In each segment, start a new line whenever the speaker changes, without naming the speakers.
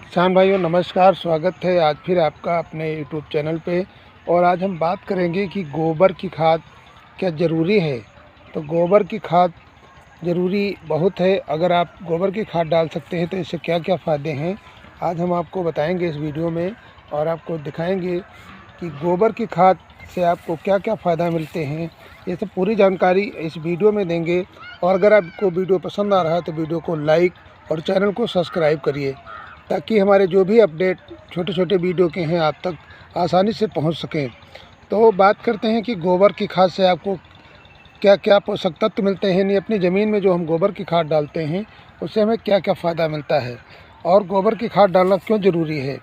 किसान भाइयों नमस्कार, स्वागत है आज फिर आपका अपने यूट्यूब चैनल पे। और आज हम बात करेंगे कि गोबर की खाद क्या ज़रूरी है। तो गोबर की खाद ज़रूरी बहुत है। अगर आप गोबर की खाद डाल सकते हैं तो इससे क्या क्या फ़ायदे हैं, आज हम आपको बताएंगे इस वीडियो में और आपको दिखाएंगे कि गोबर की खाद से आपको क्या क्या फ़ायदा मिलते हैं। ये सब पूरी जानकारी इस वीडियो में देंगे। और अगर आपको वीडियो पसंद आ रहा है तो वीडियो को लाइक और चैनल को सब्सक्राइब करिए, ताकि हमारे जो भी अपडेट छोटे छोटे वीडियो के हैं आप तक आसानी से पहुंच सकें। तो बात करते हैं कि गोबर की खाद से आपको क्या क्या पोषक तत्व मिलते हैं, यानी अपनी ज़मीन में जो हम गोबर की खाद डालते हैं उससे हमें क्या क्या फ़ायदा मिलता है और गोबर की खाद डालना क्यों ज़रूरी है।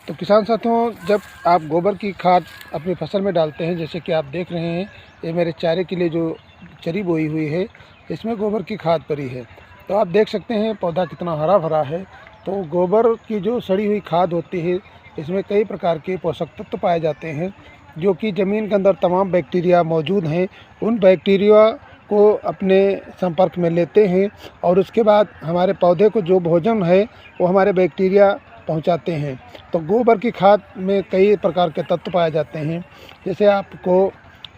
तो किसान साथियों, जब आप गोबर की खाद अपनी फसल में डालते हैं, जैसे कि आप देख रहे हैं ये मेरे चारे के लिए जो चरी बोई हुई है इसमें गोबर की खाद पड़ी है, तो आप देख सकते हैं पौधा कितना हरा भरा है। तो गोबर की जो सड़ी हुई खाद होती है इसमें कई प्रकार के पोषक तत्व पाए जाते हैं, जो कि ज़मीन के अंदर तमाम बैक्टीरिया मौजूद हैं। उन बैक्टीरिया को अपने संपर्क में लेते हैं और उसके बाद हमारे पौधे को जो भोजन है वो हमारे बैक्टीरिया पहुंचाते हैं। तो गोबर की खाद में कई प्रकार के तत्व पाए जाते हैं, जैसे आपको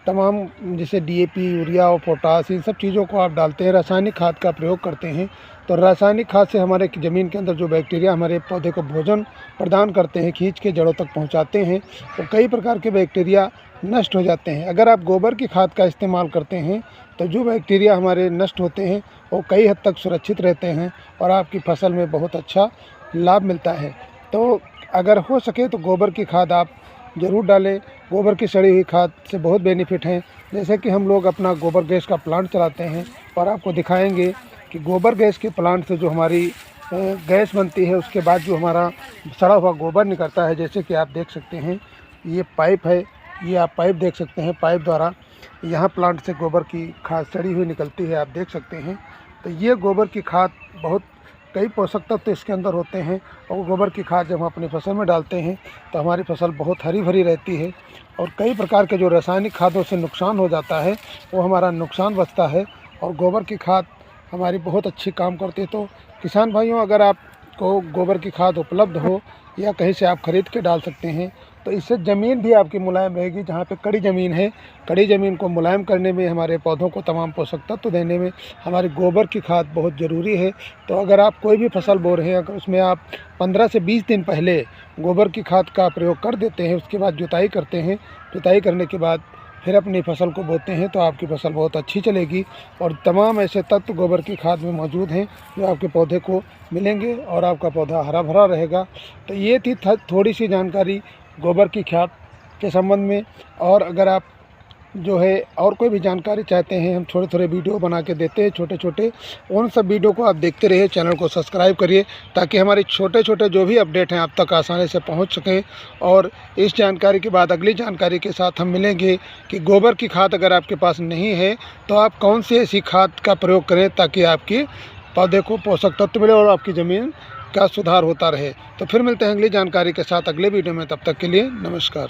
तमाम जैसे डीएपी, यूरिया और पोटास, इन सब चीज़ों को आप डालते हैं, रासायनिक खाद का प्रयोग करते हैं। तो रासायनिक खाद से हमारे ज़मीन के अंदर जो बैक्टीरिया हमारे पौधे को भोजन प्रदान करते हैं, खींच के जड़ों तक पहुंचाते हैं, तो कई प्रकार के बैक्टीरिया नष्ट हो जाते हैं। अगर आप गोबर की खाद का इस्तेमाल करते हैं तो जो बैक्टीरिया हमारे नष्ट होते हैं वो कई हद तक सुरक्षित रहते हैं और आपकी फसल में बहुत अच्छा लाभ मिलता है। तो अगर हो सके तो गोबर की खाद आप ज़रूर डालें। गोबर की सड़ी हुई खाद से बहुत बेनिफिट हैं, जैसे कि हम लोग अपना गोबर गैस का प्लांट चलाते हैं और आपको दिखाएंगे कि गोबर गैस के प्लांट से जो हमारी गैस बनती है उसके बाद जो हमारा सड़ा हुआ गोबर निकलता है, जैसे कि आप देख सकते हैं ये पाइप है, ये आप पाइप देख सकते हैं, पाइप द्वारा यहाँ प्लांट से गोबर की खाद सड़ी हुई निकलती है, आप देख सकते हैं। तो ये गोबर की खाद बहुत कई पोषक तत्व इसके अंदर होते हैं और गोबर की खाद जब हम अपनी फसल में डालते हैं तो हमारी फसल बहुत हरी भरी रहती है और कई प्रकार के जो रासायनिक खादों से नुकसान हो जाता है वो हमारा नुकसान बचता है और गोबर की खाद हमारी बहुत अच्छी काम करती है। तो किसान भाइयों, अगर आपको गोबर की खाद उपलब्ध हो या कहीं से आप ख़रीद के डाल सकते हैं तो इससे ज़मीन भी आपकी मुलायम रहेगी। जहाँ पे कड़ी ज़मीन है, कड़ी ज़मीन को मुलायम करने में, हमारे पौधों को तमाम पोषक तत्व देने में हमारी गोबर की खाद बहुत ज़रूरी है। तो अगर आप कोई भी फसल बो रहे हैं, अगर उसमें आप 15 से 20 दिन पहले गोबर की खाद का प्रयोग कर देते हैं, उसके बाद जुताई करते हैं, जुताई करने के बाद फिर अपनी फसल को बोते हैं तो आपकी फसल बहुत अच्छी चलेगी और तमाम ऐसे तत्व गोबर की खाद में मौजूद हैं जो आपके पौधे को मिलेंगे और आपका पौधा हरा भरा रहेगा। तो ये थी थोड़ी सी जानकारी गोबर की खाद के संबंध में। और अगर आप जो है और कोई भी जानकारी चाहते हैं, हम थोड़े थोड़े वीडियो बना के देते हैं छोटे छोटे, उन सब वीडियो को आप देखते रहिए, चैनल को सब्सक्राइब करिए, ताकि हमारे छोटे छोटे जो भी अपडेट हैं आप तक आसानी से पहुंच सकें। और इस जानकारी के बाद अगली जानकारी के साथ हम मिलेंगे कि गोबर की खाद अगर आपके पास नहीं है तो आप कौन सी ऐसी खाद का प्रयोग करें ताकि आपके पौधे को पोषक तत्व मिले और आपकी ज़मीन का सुधार होता रहे। तो फिर मिलते हैं अगली जानकारी के साथ अगले वीडियो में, तब तक के लिए नमस्कार।